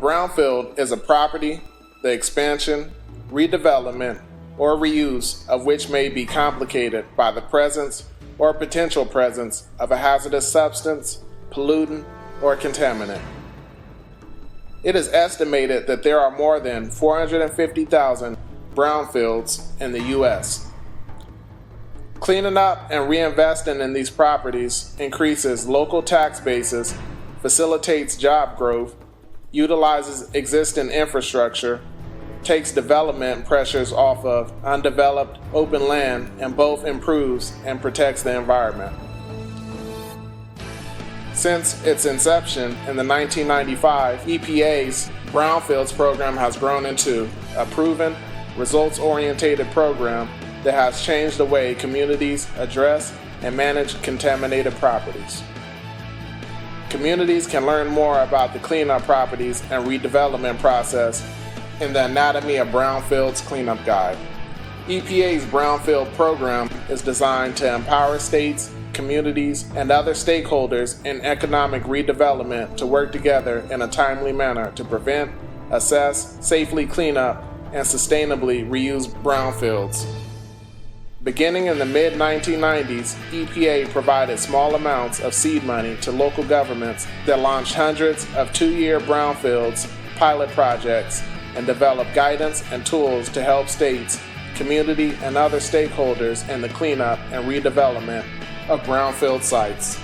brownfield is a property, the expansion, redevelopment, or reuse of which may be complicated by the presence or potential presence of a hazardous substance, pollutant, or contaminant. It is estimated that there are more than 450,000 brownfields in the U.S. Cleaning up and reinvesting in these properties increases local tax bases, facilitates job growth, utilizes existing infrastructure, takes development pressures off of undeveloped open land, and both improves and protects the environment. Since its inception in the 1995, EPA's Brownfields program has grown into a proven, results-oriented program that has changed the way communities address and manage contaminated properties. Communities can learn more about the cleanup properties and redevelopment process in the Anatomy of Brownfields Cleanup Guide. EPA's Brownfield program is designed to empower states, communities, and other stakeholders in economic redevelopment to work together in a timely manner to prevent, assess, safely clean up, and sustainably reuse brownfields. Beginning in the mid-1990s, EPA provided small amounts of seed money to local governments that launched hundreds of two-year brownfields pilot projects and developed guidance and tools to help states, community, and other stakeholders in the cleanup and redevelopment of brownfield sites.